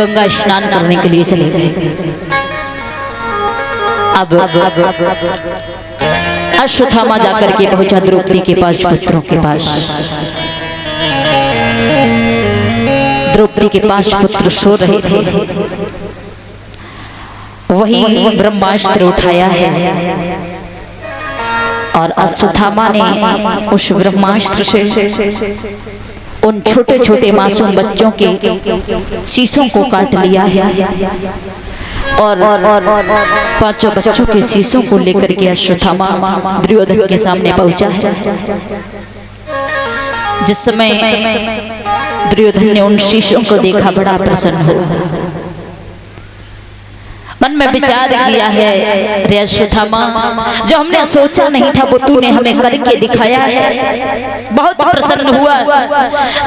गंगा स्नान करने के लिए चले गए। अब अश्वत्थामा जाकर के पहुंचा द्रौपदी के 5 पुत्रों के पास। द्रौपदी के 5 पुत्र सो रहे थे, वही ब्रह्मास्त्र उठाया है और अश्वत्थामा ने उस ब्रह्मास्त्र से उन छोटे छोटे मासूम बच्चों के शीशों को काट लिया है और 5 बच्चों के शीशों को लेकर के अश्वत्थामा दुर्योधन के सामने पहुंचा है। जिस समय दुर्योधन ने उन शीशों को देखा, बड़ा प्रसन्न हुआ। मन में विचार किया है, रे अश्वत्थामा, जो हमने सोचा नहीं था वो तूने हमें करके दिखाया है। बहुत प्रसन्न हुआ।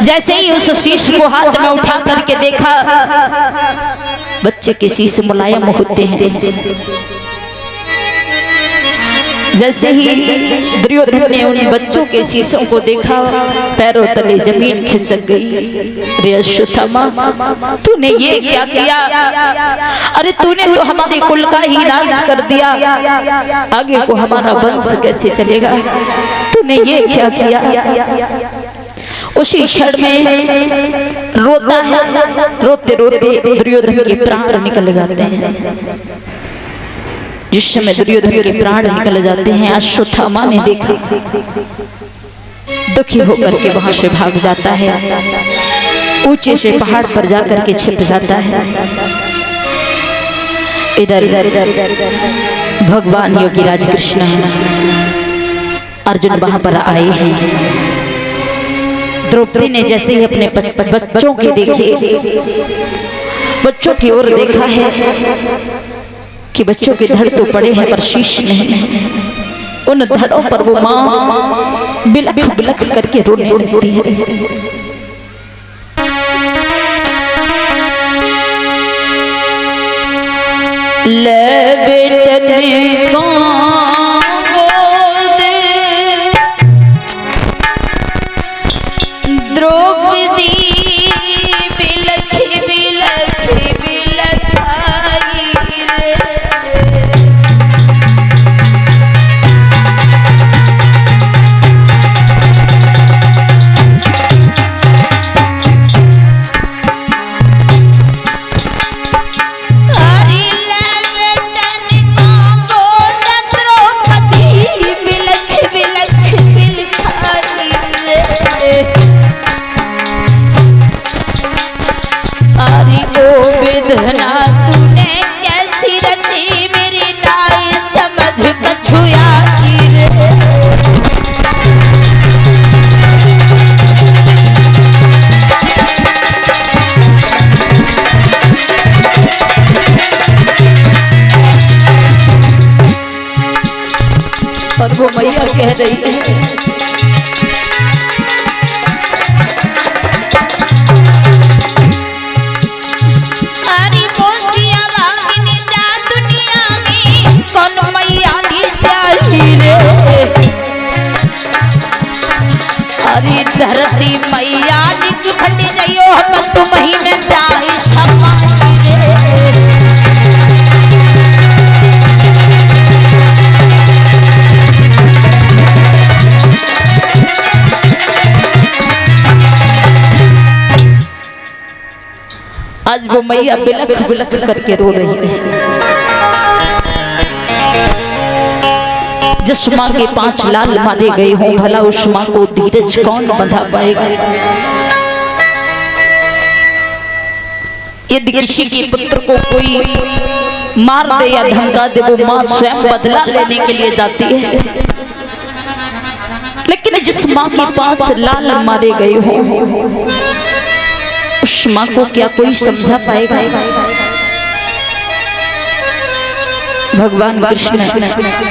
जैसे ही उस शीश को हाथ में उठा करके देखा, बच्चे के शीश मुलायम होते हैं। जैसे ही दुर्योधन ने उन बच्चों के शीशों को देखा, पैरों तले जमीन खिसक गई। रे अश्वत्थामा, तूने ये क्या किया? अरे तूने तो हमारे कुल का ही नाश कर दिया, आगे को हमारा वंश कैसे चलेगा? तूने ये क्या किया? उसी क्षण में रोता है, रोते रोते दुर्योधन के प्राण निकल जाते हैं। जिस समय दुर्योधन के प्राण निकल जाते हैं, अश्वत्थामा ने देखा, दुखी होकर के वहां से भाग जाता है, ऊंचे से पहाड़ पर जाकर के छिप जाता है। इधर भगवान योगीराज कृष्ण अर्जुन वहां पर आए हैं। द्रौपदी ने जैसे ही अपने बच्चों के देखे, बच्चों की ओर देखा है कि बच्चों के धड़ तो पड़े हैं पर शीश नहीं। उन धड़ों पर वो माँ बिलख बिलख करके रोने लगती है। ले बेटने को द्रौपदी बिलख बिलख बिलखाई रे। और वो मैया कह रही है, अरे पोसिया वांगनी जा दुनिया में कौन मैया नी जाही रे। अरे धरती मैया निक फट जाइयो, हम तुम ही में जाए समाई रे। आज वो मैया बिलख बिलख करके रो रही है। जिस माँ के 5 लाल मारे गए हों, भला उस माँ को धीरज कौन बंधा पाएगा? यदि किसी के पुत्र को कोई मार दे या धमका दे, वो माँ स्वयं बदला लेने के लिए जाती है। लेकिन जिस माँ के 5 लाल मारे गए हों, उस माँ को क्या कोई समझा पाएगा? भगवान कृष्ण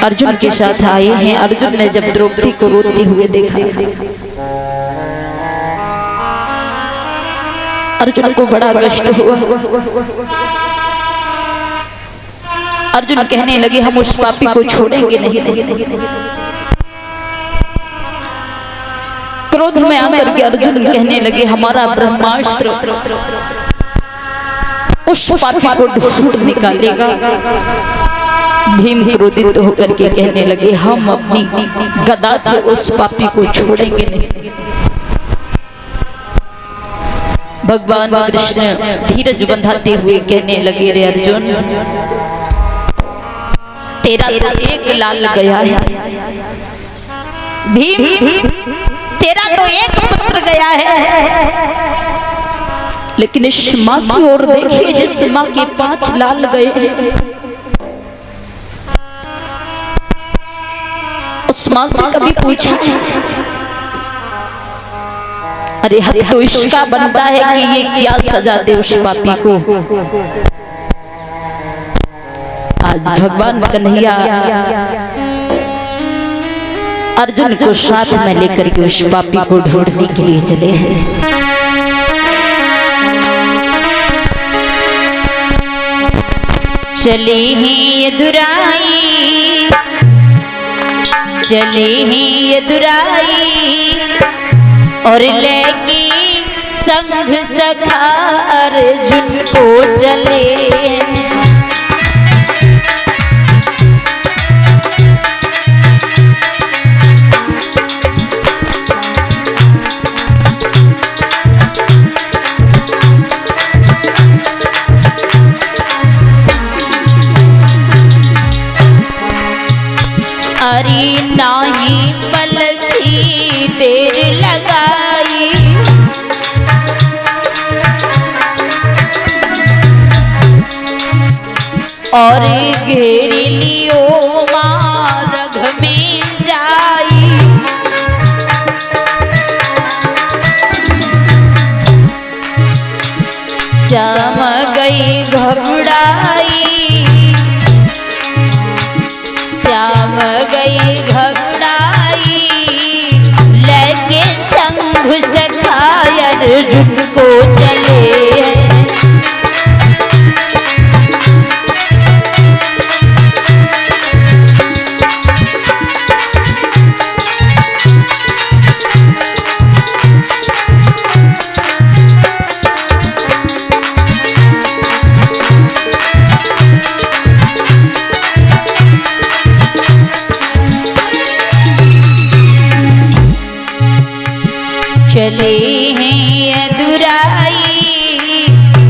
अर्जुन के साथ आए हैं। अर्जुन ने जब द्रौपदी को रोते हुए देखा, अर्जुन को बड़ा कष्ट हुआ। अर्जुन कहने लगे, हम उस पापी को छोड़ेंगे नहीं। क्रोध में आकर के अर्जुन कहने लगे, हमारा ब्रह्मास्त्र उस पापी को ढूंढ निकालेगा। भीम क्रोधित होकर के कहने लगे, हम अपनी गदा से उस पापी को छोड़ेंगे नहीं। भगवान कृष्ण धीरज बंधाते हुए कहने लगे, रे अर्जुन, तेरा तो एक लाल गया है भीम, तेरा तो एक पुत्र गया है, लेकिन इस माँ की ओर देखिए जिस माँ के 5 लाल गए हैं। उस माँ से कभी पूछा है? अरे हक तो इसका बनता है कि ये क्या सजा दे उस पापी को। आज भगवान कन्हैया अर्जुन को साथ में लेकर के उस पापी को ढूंढने के लिए चले हैं। चले हैं ये दुराई, चले हैं ये दुराई, और लेके संग सखा अर्जुन को चले। अरे नाही पल की देर लगाई, और घेर लियो मार्ग में जाई। श्याम गई घबराई, श्याम गई घबराई, लेके संग सखा अर्जुन को चले। चले हैं दुराई,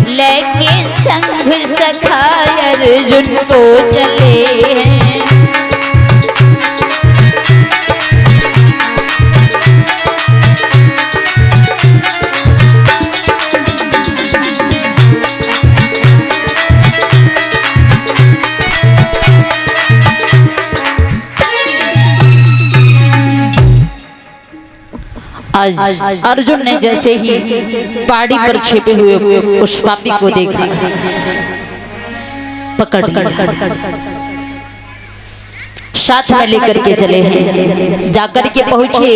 लेके संग सखा अर्जुन को चले हैं। आज अर्जुन ने जैसे ही पहाड़ी पर छिपे हुए उस पापी को देखा, पकड़ लिया, साथ में लेकर के चले हैं। जाकर के पहुंचे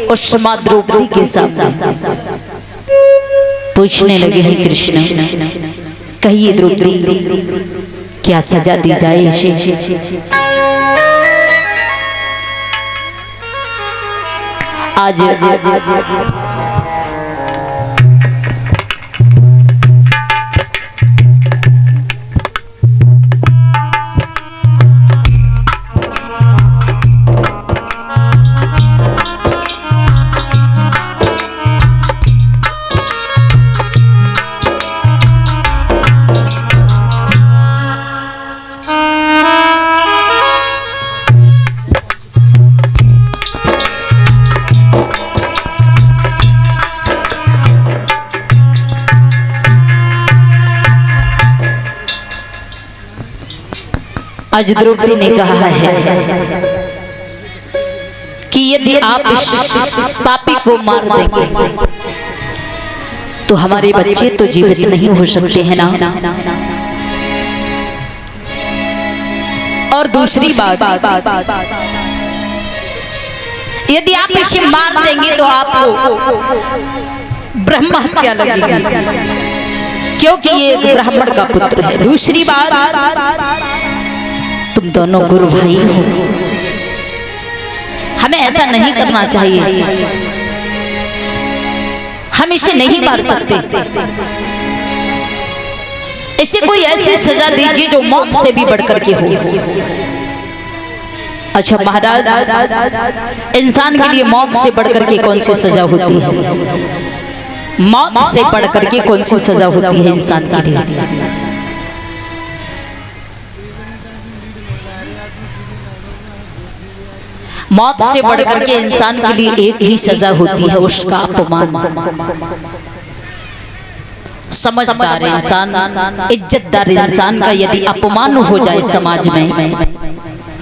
उस मां द्रौपदी के सामने, पूछने लगे हैं, कृष्ण कहिए द्रौपदी, क्या सजा दी जाए इसे? आज आज द्रौपदी ने कहा है कि यदि आप इस पापी को मार देंगे तो हमारे बच्चे तो जीवित नहीं हो सकते हैं ना। और दूसरी बात, यदि आप इसे मार देंगे तो आपको ब्रह्म हत्या लगेगी, क्योंकि ये एक ब्राह्मण का पुत्र है। दूसरी बात, तुम दोनों गुरु भाई हो, हमें ऐसा नहीं करना चाहिए, हम इसे नहीं मार सकते। इसे कोई ऐसी सजा दीजिए जो मौत से भी बढ़कर के हो। अच्छा महाराज, इंसान के लिए मौत से बढ़कर के कौन सी सजा होती है? मौत से बढ़कर के कौन सी सजा होती है इंसान के लिए? मौत से बढ़कर के इंसान के लिए एक ही सजा होती है, उसका अपमान। समझदार इंसान, इज्जतदार इंसान का यदि अपमान हो जाए समाज में,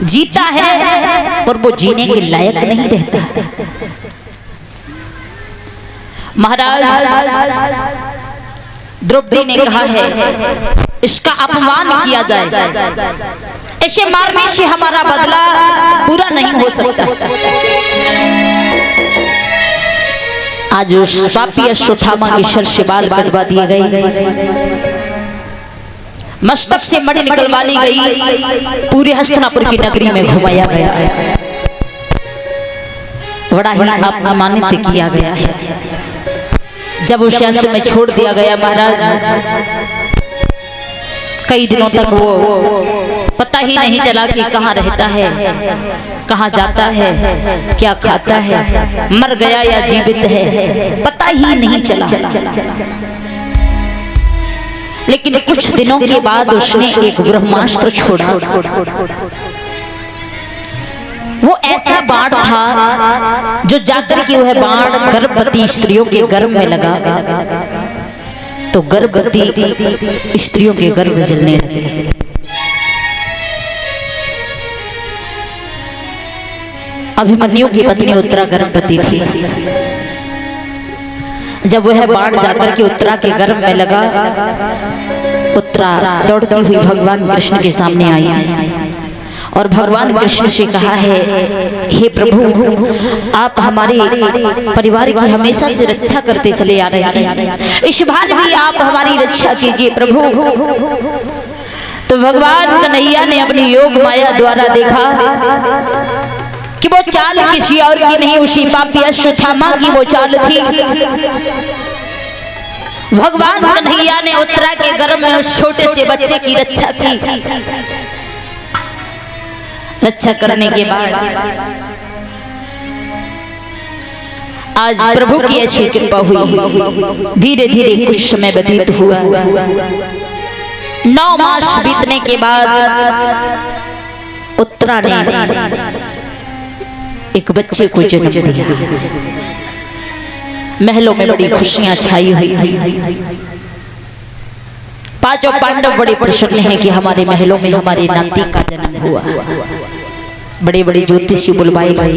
जीता है पर वो जीने के लायक नहीं रहता। महाराज द्रौपदी ने कहा है इसका अपमान किया जाए, इसे मारने से हमारा बदला पूरा नहीं हो सकता। आज उस पापी अश्वत्थामा के सर से बाल कटवा दिए गए, मस्तक से मणि निकलवा ली गई, पूरे हस्तिनापुर की नगरी में घुमाया गया, बड़ा ही अपमानित किया गया है। जब उसे अंत में छोड़ दिया गया महाराज, कई दिनों तक वो पता ही नहीं चला कि कहाँ रहता है, कहाँ जाता है, क्या खाता है, मर गया या जीवित है, पता ही नहीं चला। लेकिन कुछ दिनों के बाद उसने एक ब्रह्मास्त्र छोड़ा। वो ऐसा बाण था जो जाकर के वह बाण गर्भवती स्त्रियों के गर्भ में लगा तो गर्भवती स्त्रियों के गर्भ जलने लगे। अभिमन्यु की पत्नी उत्तरा गर्भवती थी। जब वह बाण जाकर के उत्तरा के गर्भ में लगा, उत्तरा दौड़ती हुई भगवान कृष्ण के सामने आई और भगवान कृष्ण से कहा है, हे प्रभु आप हमारे परिवार की हमेशा से रक्षा करते चले आ रहे हैं, इस बार भी आप हमारी रक्षा कीजिए प्रभु। तो भगवान कन्हैया ने अपनी योग माया द्वारा देखा कि वो चाल किसी और की नहीं, उसी पापी अश्वत्थामा की वो चाल थी। भगवान कन्हैया ने उत्तरा के गर्भ में उस छोटे से बच्चे की रक्षा की। रक्षा करने के बाद आज प्रभु की ऐसी कृपा हुई, धीरे धीरे कुछ समय व्यतीत हुआ। 9 मास बीतने के बाद उत्तरा ने एक बच्चे को जन्म दिया। महलों में बड़ी खुशियां छाई हुई। पांचों पांडव बड़े प्रसन्न हैं कि हमारे महलों में हमारे नाती का जन्म हुआ। बड़े बड़े ज्योतिषी बुलवाए गए,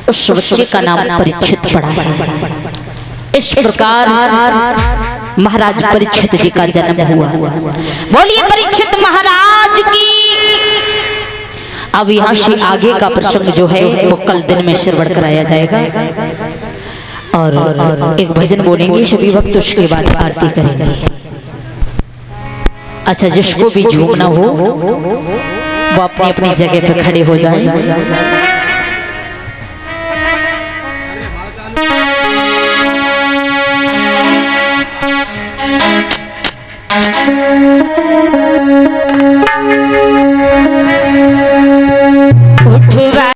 उस बच्चे का नाम परीक्षित पड़ा है। इस प्रकार महाराज परीक्षित जी का जन्म हुआ। बोलिए परीक्षित महाराज की। अब यहाँ से आगे का प्रसंग जो है वो कल दिन में श्रवण कराया जाएगा और एक भजन बोलेंगे सभी भक्त, उसके बाद आरती करेंगे। अच्छा, जिसको भी झूमना हो वो अपनी अपनी जगह पे खड़े हो जाए।